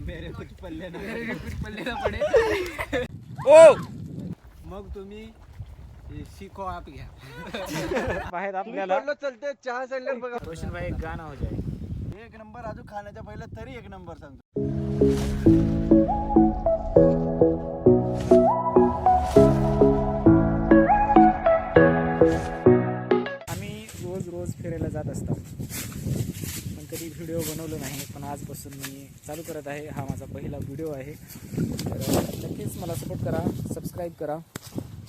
मेरे कुछ पल्ले ना पडे. ओ मग तुम्ही शिको आप घ्या. बाहेर आपल्याला चलते चहा सांडलं बघा. रोशन भाई एक गाणं हो जाए. एक नंबर अजून खाण्याच्या पहिलं तरी एक नंबर सांगतो. आम्ही रोज फिरायला जात असतो पण कधी व्हिडिओ बनवलो नाही. पण आजपासून मी चालू करत आहे. हा माझा पहिला व्हिडिओ आहे. तर नक्कीच मला सपोर्ट करा, सबस्क्राईब करा.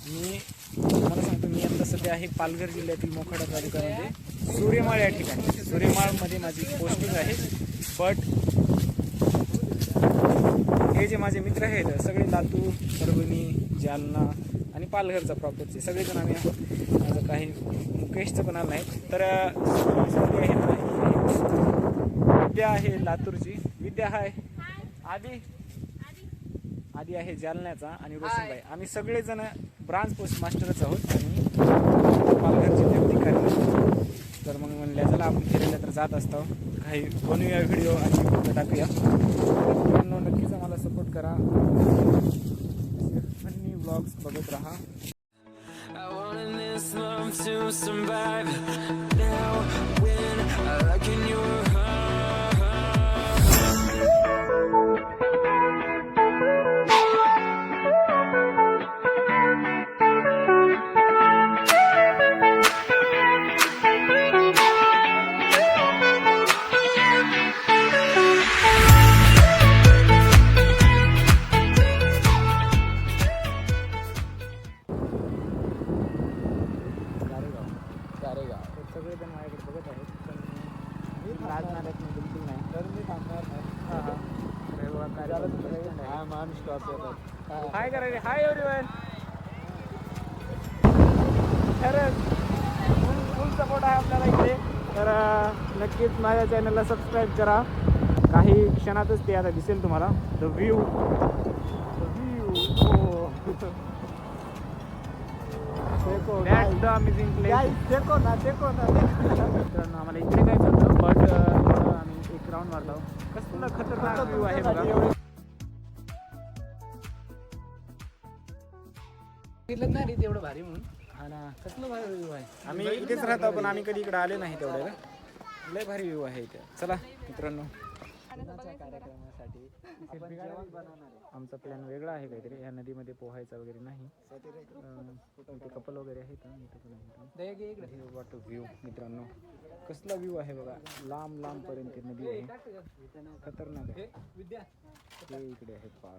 मी तुम्हाला सांगतो, मी आता सध्या आहे पालघर जिल्ह्यातील मोखाडा तालुक्यामध्ये सूर्यमाळ या ठिकाणी. सूर्यमाळमध्ये माझी पोस्टिंग आहे. बट हे जे माझे मित्र आहेत सगळे लातूर, परभणी, जालना आणि पालघरचा प्रॉपरचे सगळेजण आम्ही आहोत. माझं काही मुकेशचं पण आलं नाही. तर विद्या आहे लातूरची, विद्या आहे, आधी आहे जालन्याचा आणि रोशनभाई. आम्ही सगळेजण ब्रांच पोस्ट मास्टरच आहोत आणि पालघर जिल्ह्यात ठिकाणी. तर मग म्हणलं चला आपण फिरायला तर जात असतो, काही बनवूया व्हिडिओ आणि टाकूया. मित्रांनो नक्कीच आम्हाला सपोर्ट करा. फनी व्लॉग्स बघत राहा. To survive now when I look in your सगळेजण माझ्याकडे बघत आहेत पण मी लाजणार आहेत मी बिलकुल नाही. तर मी थांबणार नाही. हाय करायचे. Hi everyone. खरंच फुल सपोर्ट आहे आपल्याला इथे. तर नक्कीच माझ्या चॅनलला सबस्क्राईब करा. काही क्षणातच ते आता दिसेल तुम्हाला. The view amazing place. मित्रांनो आम्हाला इकडे काय चालतं बट आम्ही एक राऊंड मारलो. कसलं खतरनाक व्ह्यू आहे बघा. नाही तेवढं भारी म्हणून. हा ना, कसलं भारी व्ह्यू आहे. आम्ही इथेच राहतो पण आम्ही कधी इकडे आले नाही तेवढ्याला. लय भारी व्ह्यू आहे इथे. चला मित्रांनो, कार्यक्रमासाठी आमचा प्लॅन वेगळा आहे काहीतरी. या नदीमध्ये पोहायचा वगैरे नाही. इथे कपल वगैरे आहेत. वॉटर व्ह्यू मित्रांनो, कसला व्ह्यू आहे बघा. लांब लांबपर्यंत नदी आहे. खतरनाक आहे. ते इकडे आहे पार.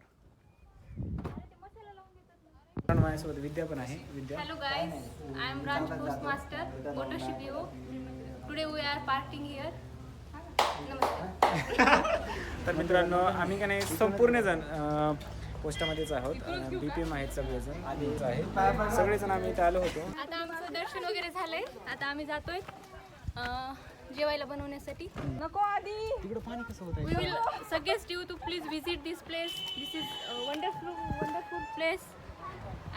माझ्यासोबत विद्या पण आहे. विद्या. Hello guys, I am branch postmaster, Photoshipio. Today we are partying here. तर मित्रांनो आम्ही का नाही संपूर्ण जण पोस्टामध्येच आहोत. BPM आहेत सगळेजण आधीच आहे. सगळेजण आम्ही इथे आलो होतो. आता आमचं दर्शन वगैरे झालंय. आता आम्ही जातोय जेवायला बनवण्यासाठी. नको आधी. तिकडे पाणी कसं होत We will suggest you to please visit this place. This is a wonderful place.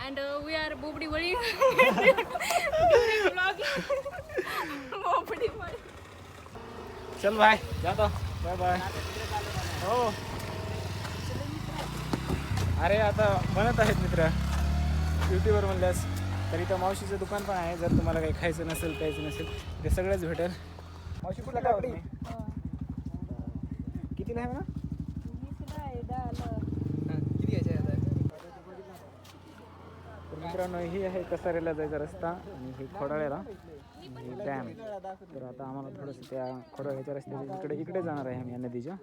And we are Bobdi Wali vlogging. Bobdi Wali. चल भाई जातो. Bye bye. हो अरे आता बनत आहेत मित्र युट्यूबवर म्हणल्यास. तर इथं मावशीचं दुकान पण आहे. जर तुम्हाला काही खायचं नसेल प्यायचं नसेल ते सगळंच भेटेल. मावशी कुठला काय तुम्ही कितीला आहे म्हणा. किती घ्यायचे आता? तर मित्रांनो ही आहे कसाऱ्याला जायचा रस्ता आणि हे खोडाळ्याला डॅम. तर आता आम्हाला थोडंसं त्या खोडाळ्याच्या रस्त्याच्या इकडे जाणार आहे आम्ही या नदीच्या.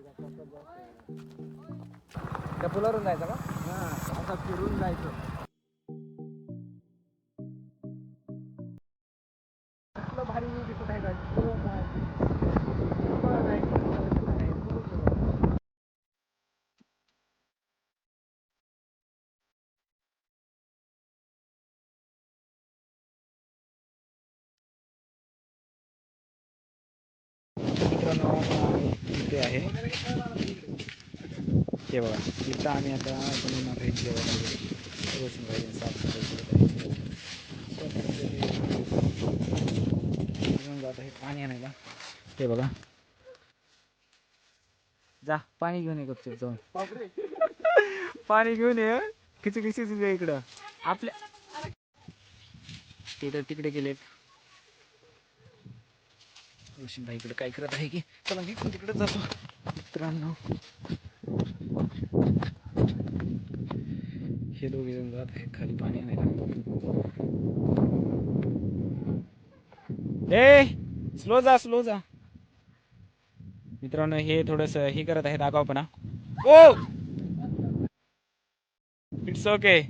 त्या पुलावरून जायचं का? हां, आता फिरून जायचं. कसलं भारी व्ह्यू दिसत आहे का. मित्रांनो इथे आहे हे बघा. इथं आम्ही आता बनवणार आहे जेवायला वगैरे. रोशनभाई साफसफाई करत आहे. जात आहे पाणी आणायला. हे बघा जा पाणी घेऊन ये गपचूप जाऊन. पाणी घेऊन ये. खिचडी शिजली इकडं आपल्या तिकडे गेलेत. रोशन इकडे काय करत आहे की चला मी पण तिकडे जातो मित्रांनो. हे दोघे जण जात आहे खाली पाणी आणायला. स्लो जा मित्रांनो. हे थोडस हे करत आहेत आगाऊपणा. Oh it's okay.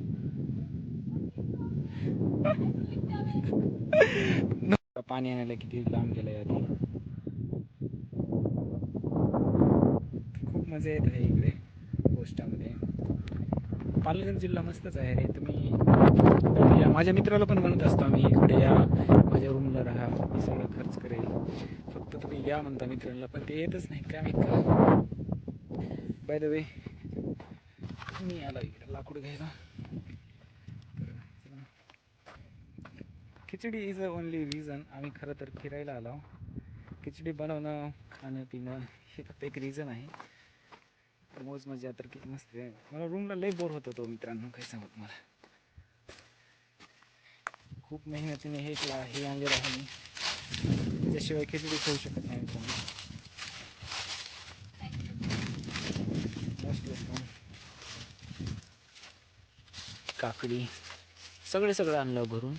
पाणी आणायला किती लांब गेलंय आधी. खूप मजा येत आहे इकडे पोस्टामध्ये. पालघर जिल्हा मस्तच आहे रे. तुम्ही या माझ्या मित्राला पण म्हणत असतो आम्ही इकडे या माझ्या रूमला राहा मी सगळं खर्च करेल फक्त तुम्ही या म्हणता मित्रांना पण ते येतच नाहीत काय माहीत का. बाय द वे मी आला इकडे लाकूड घ्यायला. खिचडी इज अ ओनली रिझन. आम्ही खरं तर फिरायला आलो. खिचडी बनवणं खाणं पिणं हे फक्त एक रिझन आहे. मोज मजा तर किती मस्त आहे. मला रूमला लई बोर होत होतो मित्रांनो काही सांगत मला. खूप मेहनतीने हे आणलेलं आहे मी. त्याशिवाय खिचडी खाऊ शकत नाही मित्रांनो. Most welcome. काकडी सगळं आणलं भरून.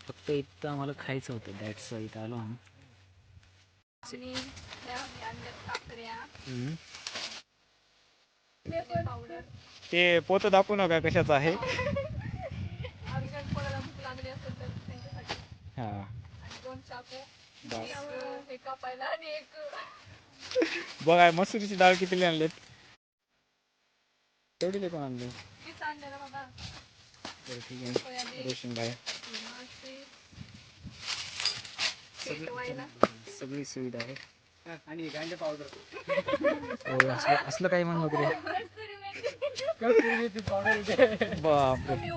फक्त इथं आम्हाला खायचं होतं दॅट्स इथं आलो आम्ही. ते पोत दाखवू नका कशाचं आहे. हा बघा मसुरीची डाळ किती आणलेत. तेवढी पण आणले. ठीक आहे रोशन भाई सगळी सुविधा आहे. आणि गांडे पावडर. असलं काही म्हणू नको बापरे.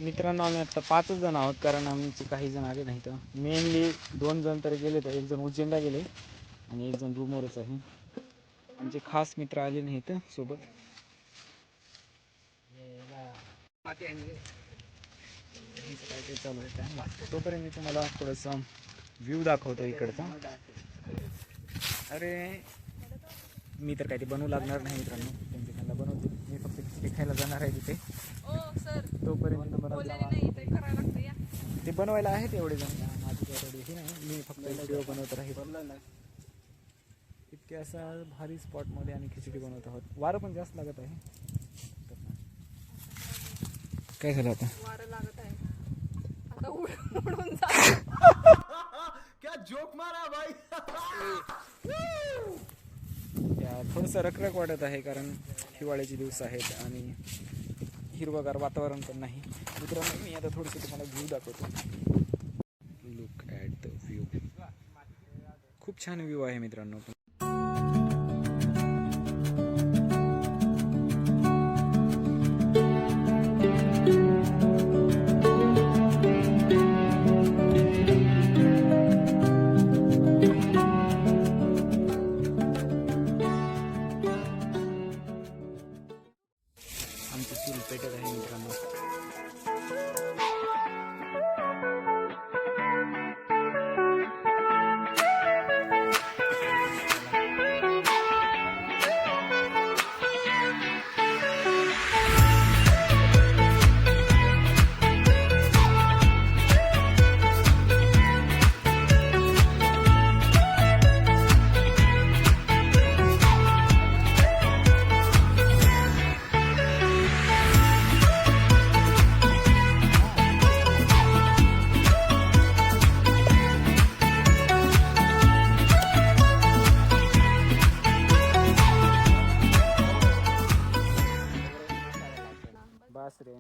मित्रांनो आम्ही आता 5च जण आहोत कारण आमचे काही जण आले नाही. तर मेनली 2 जण तरी गेले. तर एक जण उज्जैनला गेले आणि एक जण रूमवरच आहे. आमचे खास मित्र आले नाहीत सोबत. काय ते चालू आहे काय. तोपर्यंत मी तुम्हाला थोडंसं व्ह्यू दाखवतो इकडचा. अरे मी तर काय ते बनवू लागणार नाही मित्रांनो. त्यांना बनवतो मी फक्त खिचडी खायला जाणार आहे तिथे. तोपर्यंत ते बनवायला आहेत एवढे जण. माझी काय हे नाही. मी फक्त व्हिडिओ बनवत राहील. इतके असा भारी स्पॉटमध्ये आणि खिचडी बनवत आहोत. वारं पण जास्त लागत आहे. काय झालं आता. वारं लागत आहे आता उडून जा. क्या जोक मारा भाई. थोडंसं रखरख वाटत आहे कारण हिवाळ्याचे दिवस आहेत आणि हिरवगार वातावरण पण नाही. मित्रांनो मी आता थोडंसं तुम्हाला व्ह्यू दाखवतो. Look at the view. खूप छान व्ह्यू आहे मित्रांनो. आमची चूल पेटत आहे मित्रांनो. बास रे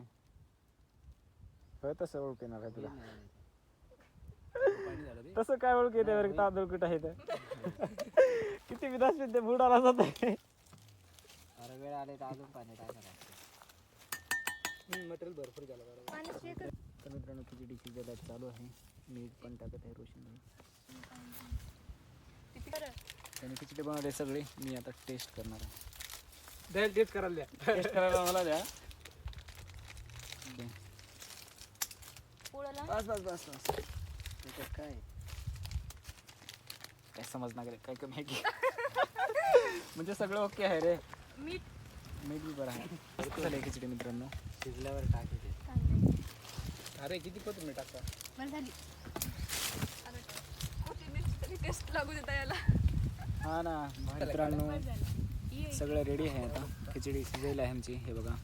तसं ओळख येणार आहे तुला. तसं काय ओळख येते बरं. तांदूळ कुठं आहे तर किती विधास ते बुडाला जात आहे. वेळ आले तर अजून पाणी काय करायचं. मटेरियल भरपूर झालं बरोबर. तर मित्रांनो खिचडी शिजायला चालू आहे. मीठ पण टाकत आहे रोशन भाई. त्याने खिचडी बनवली सगळी. मी आता टेस्ट करणार आहे. टेस्ट करायला द्या. टेस्ट करायला मला द्या. बस बस बस बस. त्याच्यात काय काय समजणार रे, काय कमी आहे की म्हणजे सगळं ओके आहे रे. मीठ मीठ बी बरं आहे. झाली खिचडी मित्रांनो. शिजल्यावर टाकायचे. अरे किती कोथिंबीर टाकता? बरं झाली. टेस्ट लागू देता याला. हा ना मित्रांनो बरं झालं. ये. सगळं रेडी आहे आता. खिचडी शिजायला आहे आमची. हे बघा.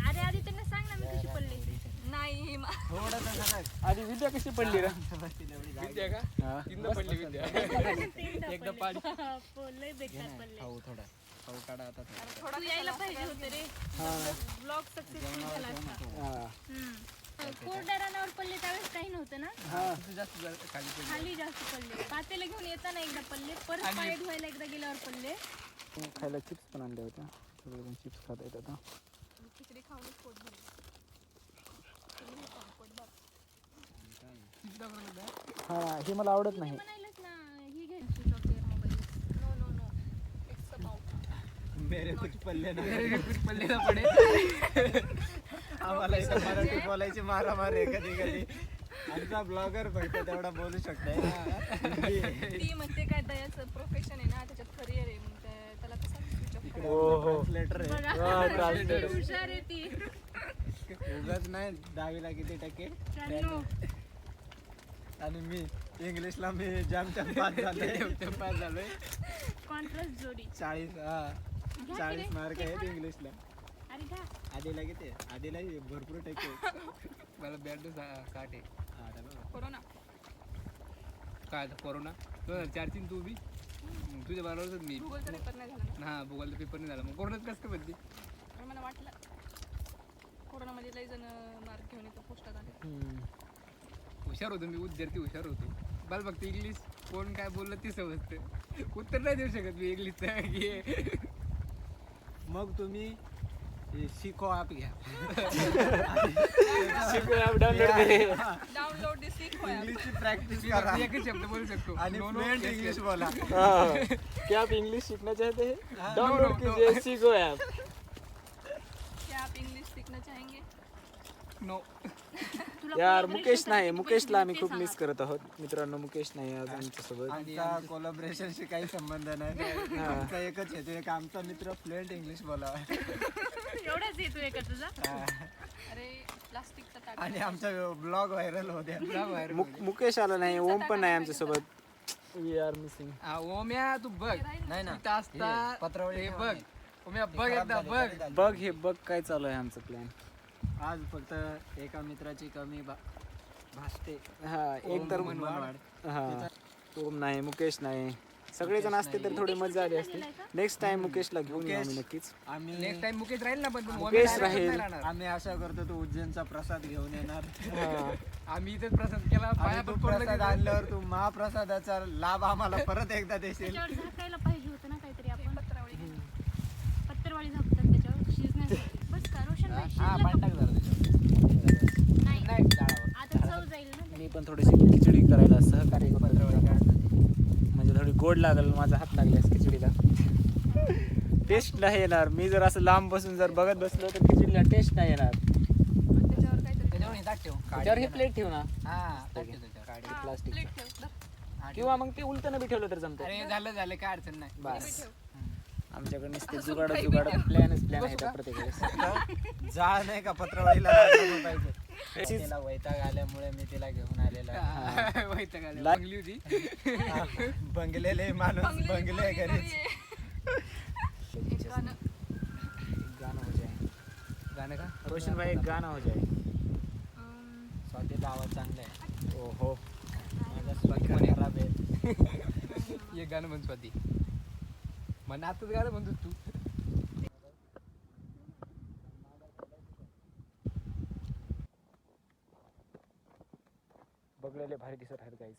अरे आधी त्यांना सांग ना मी कशी पडली. नाही आधी विद्या कशी पडली रे? विद्या का? हा. तीनदा पडली विद्या. एकदा पाणी. लय बेकार पडले. खाऊ थोडा खाऊ काढा आता थोडा. तू यायला पाहिजे होते रे. ब्लॉग सक्सेसफुल झाला असता. हा. कोरड्या रानावर पडले त्यावेळेस काही नव्हतं ना. हा. जास्त खाली पडली. खाली जास्त पडले. पातेले घेऊन येताना एकदा पडले. परत पाय धुवायला एकदा गेल्यावर पडले. खायला चिप्स पण आणले होते. सगळेजण चिप्स खात आहेत आता. खिचडी खाऊनच पोट भरलं. हा हे मला आवडत नाही. म्हणायलाच ना ही घ्यायची chocolate mobile. No no no it's about. मेरे कुछ पल्ले ना कुछ पडले ना पडे. आम्हाला इथं मराठी बोलायची मारामार आहे कधी कधी. आमचा ब्लॉगर फक्त तेवढा बोलू शकतोय. ती म्हणते काय दयाचं प्रोफेशन आहे ना त्याच्यात करिअर आहे मग त्याला कसं switch off करायचं? ट्रान्सलेटर आहे. बघा. हुशार आहे ती. उगाच नाही 10वीला किती टक्के 93. आणि मी इंग्लिशला मी जामच्या पास झालोय. पास झालोय. कॉन्ट्रास्ट जोडी. 40 मार्क आहेत इंग्लिशला. अरे का आधीला किती आहे? आधीला भरपूर टक्के आहेत. मला बँड 60 आहे. कोरोना काय आता कोरोना 2004 तू बी तुझ्या बरोबरच मी. भूगोलचा पेपर नाही झाला ना. हा भूगोलचा पेपर नाही झाला. मग कोरोनात कसं काय बनते? आणि मला वाटलं कोरोनामध्ये लई जण मार्क घेऊन येतं पोस्टात आले. हुशार होतो मी, विद्यार्थी हुशार होतो. मला फक्त इंग्लिश कोण काय बोललं ते समजतं. उत्तर नाही देऊ शकत मी इंग्लिशचं. मग तुम्ही शिको ॲप घ्या. डाउनलोड दिस इंग्लिशची प्रॅक्टिस करा एकच शब्द बोलू शकतो. आणि फ्लुएंट इंग्लिश बोला. क्या आप इंग्लिश सीखना चाहते हैं? डाउनलोड कीजिए सीखो ऐप. क्या आप इंग्लिश सीखना चाहेंगे? नो. यार मुकेश नाही. मुकेशला आम्ही खूप मिस करत आहोत मित्रांनो. मुकेश नाही आज आमच्यासोबत. आमचा कोलॅबरेशनशी काही संबंध नाही. आमचा एकच येतो एक आमचा मित्र फ्लुएंट इंग्लिश बोलावा. एवढाच येतोय का तुझा? अरे प्लास्टिकचा ताट. आणि आमचा ब्लॉग व्हायरल होत्या. मुकेश आला नाही. ओम पण नाही आमच्यासोबत. We are missing. ओम्या तू बघ. नाही ना इथं असता पत्रावळी हे बघ. ओम्या बघ एकदा बघ. बघ हे बघ काय चालू आहे आमचं प्लॅन. आज फक्त एका मित्राची कमी भासते. हा एक तर मनवाड. हा ओम नाही मुकेश नाही. सगळेजण असते तर थोडी मजा आली असते. नेक्स्ट टाइम मुकेशला घेऊन येऊ आम्ही नक्कीच. आम्ही नेक्स्ट टाइम मुकेश राहील ना पण ओम्या मुकेश direct राहील. नाही राहणार. आम्ही आशा करतो तू उज्जैनचा प्रसाद घेऊन येणार. हा. आम्ही इथेच प्रसाद केला. पाया आणि तू पण पडलं प्रसाद की आणल्यावर तू महाप्रसादाचा लाभ आम्हाला परत एकदा देशील. त्याच्यावर झाकायला पाहिजे होतं ना काहीतरी आपण. पत्तरवाळी झाकतात त्याच्यावर शिजण्यासाठी. बस का रोशन भाई शिजला का? नाही आता चव जाईल ना. मी पण थोडीशी खिचडी करायला सहकार्य करतो. म्हणजे थोडी गोड लागेल. माझा हात लागल्यास खिचडीला टेस्ट नाही येणार. मी जर असं लांब बसून जर बघत बसलो तर खिचडीला टेस्ट नाही येणार. त्याच्यावर काहीतरी त्याच्यावर हे ताट ठेव. त्याच्यावर हे प्लेट ठेव ना. हा ताट ठेव त्याच्यावर. प्लास्टिक प्लेट ठेव धर. किंवा मग ते उलटं बी ठेवलं तर जमतं. अरे झालं काय अडचण नाही. बस आमच्याकडे नुसते जुगाड प्लॅन आहे त्या प्रत्येक वेळेस. जाळ नाही का पत्रावळीला लागलं पाहिजे. तिला वैताग आल्यामुळे मी तिला घेऊन आलेला. वैताग आला. लागली होती. बंगलेले माणूस बंगले घरीच. एक गाणं. गाना हो जाए. गाणं का? रोशन भाई एक गाना हो जाए. स्वातीचा आवाज चांगला आहे. ओहो माझा स्पीकर खराब आहे. एक गाणं म्हण स्वाती. म्हण आताच गाणं म्हणतो तू. बघलेले भारी दिसत आहेत गाईज.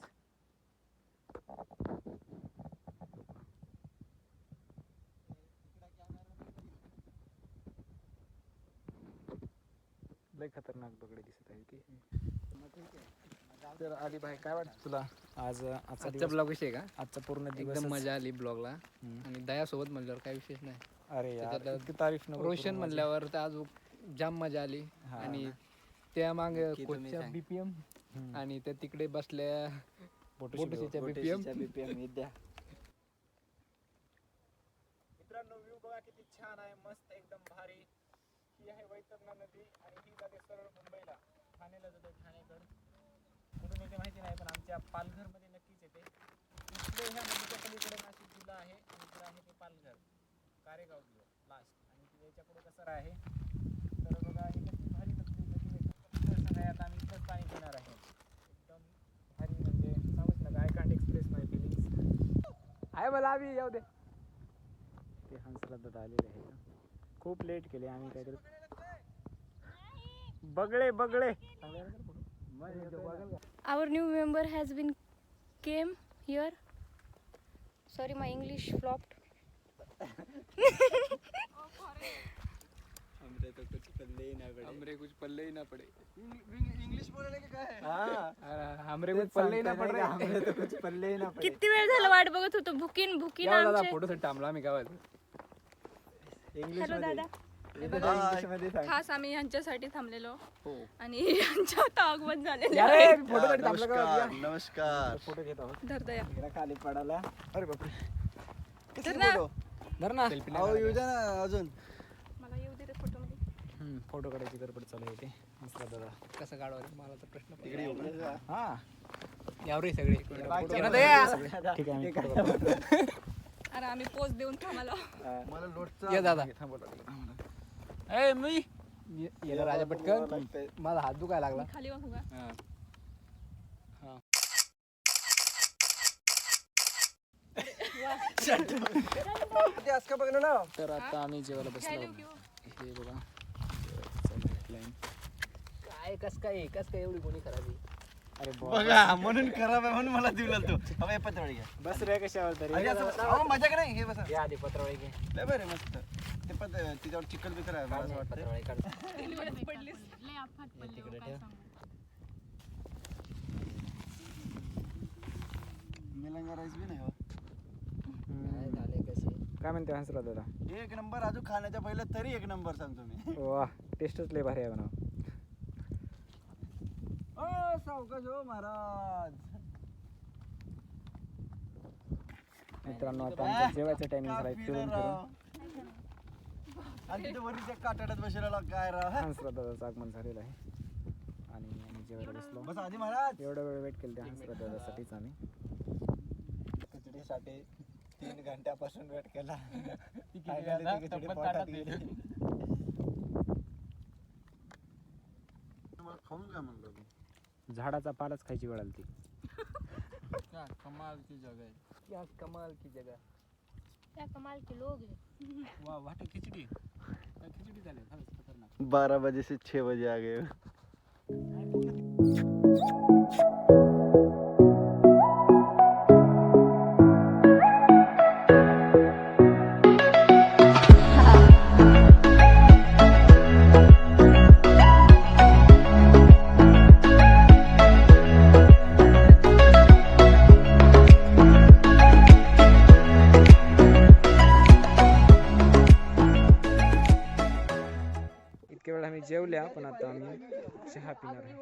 लय खतरनाक बगळे दिसत आहे ती. तर आली भाई काय वाटतं तुला आज आजचा आजचा ब्लॉग विषय का आजचा पूर्ण दिवस एकदम मजा आली ब्लॉगला आणि दयासोबत म्हणल्यावर काही विशेष नाही. अरे यार त्याच्यातलं इतकी तारीफ नको रोशन करू म्हणल्यावर तर आज जाम मजा आली हा आणि त्या माग नक्की तुम्ही कोचच्या सांग. बीपीएम हम्म. आणि त्या तिकडे बसल्या बोटशीच्या माझी. बीपीएम BPM विद्या. मित्रांनो व्ह्यू बघा किती छान आहे, मस्त एकदम भारी. ही आहे वैतरणा नदी आणि ही जाते सरळ मुंबईला, ठाण्याला जाते ठाणेकडं. कुठून येते माहिती नाही पण आमच्या पालघरमध्ये नक्कीच येते. इकडे ह्या नदीच्या पलीकडे नाशिक जिल्हा आहे आणि इकडे आहे ते पालघर कारेगाव लास्ट आणि याच्यापुढे कसं आहे. तर बघा ही कशी भारी नदी आहे. आता आम्ही इथंच पाणी पिणार आहे. एकदम भारी म्हणजे सांगूच नका, I can't express my feelings. आहे मला आम्ही येऊ दे. ते हंसला दादा आलेले आहे का? खूप लेट केले आम्ही काहीतरी. बगळे बगळे Our new member has been came here. Sorry, my English flopped. हमरे कुछ पल्ले ही ना पडे. इंग्लिश बोलायला की काय? हमरे कुछ पल्ले ही ना पड रे. पल्ले ना किती वेळ झाला वाट बघत होतो. भुकीन या दादा आमचे. फोटो साठी थांबला आम्ही गावात. हॅलो दादा. इंग्लिश मध्ये सांग. खास आम्ही यांच्यासाठी थांबलेलो हो. आणि यांच्या आता आगमन झालेले या आहे. रे फोटो साठी थांबला गावात या. नमस्कार. फोटो घेत आहोत. धरदया. इकडे खाली पडाला. अरे बापरे. धर ना. धर ना सेल्फी अहो येऊ द्या ना अजून. मला येऊ दे रे फोटो मध्ये. फोटो काढायची गडबड चालू होते. हंसला दादा कसं काढवा रे मला तर प्रश्न पडला. इकडे येऊ. हा याव रे सगळे ठीक आहे आम्ही photo काढतो. अरे आम्ही पोच देऊन थांबलो. मला लोटचा ये दादा. ए मी ये राजा पटकन. माझा हात दुखायला लागला. खाली वाहू का? का बघ ना. तर आता आम्ही जेवायला बसलो घ्यायला आहोत. येऊ की? हे बघा चालू आहे plan. कस काय एवढी कोणी खराबी. अरे बघा म्हणून खराब आहे म्हणून मला दिवला तो. हवा पत्रवळी घ्या. बस रे कशावर तरी. अहो माझ्याकडे नाही हे बसा. या आधी पत्रावळी घे. लय बरे मस्त. ते पण तिच्यावर चिकन बिकर आहे मला असं वाटतं. पत्रावळी काढ. पडलीस. लय आफत पडली. तिकडे काय ठेव. सांगू. मिलंगा राईस बी नाही हो. काय झाले कसे. काय म्हणते हंसला दादा? एक नंबर अजून खाण्याच्या पहिलं तरी एक नंबर सांगतो मी. वा टेस्टच लय भारी आहे म्हणा. ओ सावकाश हो महाराज. मित्रांनो आता आमच्या जेवायचा टायमिंग झालाय. काफी फिरून राव. फिरून आणि तिथे वरच्या काटाड्यात बसलेला काय राव. हंसला दादाचं आगमन झालेलं आहे आणि आम्ही जेवायला बसलो. बस आधी महाराज. एवढा वेळ वेट केलं त्या हंसला दादासाठीच आम्ही. खिचडीसाठी 3 घंट्यापासून वेट केला. खाऊन काय म्हणलो मी. झाडाचा पालाच खायची वेळ आली ती. क्या कमाल की जगह है. क्या कमाल की जगह. क्या कमाल के लोग हैं. वा वाटे खिचडी खिचडी झाली खरंच खतरनाक. 12 बजे से 6 बजे आ गए. इतक्या वेळ आम्ही जेवल्या पण आता आम्ही चहा पिणार आहे.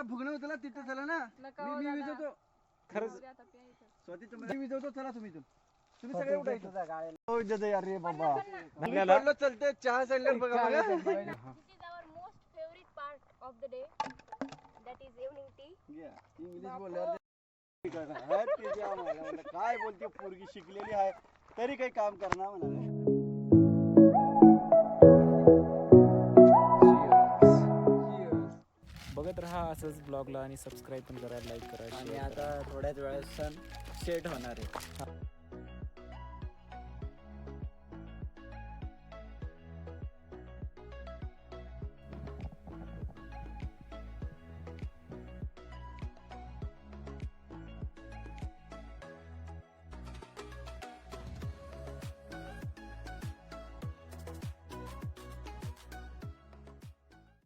फुगणं होतं ना तिथं चला ना. मी विजवतो. खरंच स्वतःच विजवतो. चला तुम्ही इथून. तुम्ही सगळे उठायचं. हो विजय अरे बाबा. आपल्याला पडलो चलते चहा सांडलं बघा बघा. This is our most favorite part of the day. That is evening tea. English बोलल्यावर काय बोलते पोरगी शिकलेली आहे तरी काही काम करणार म्हणा. बघत राहा असंच ब्लॉगला आणि सबस्क्राईब पण करा, लाईक करा. आणि आता थोड्याच वेळात सण सेट होणार आहे.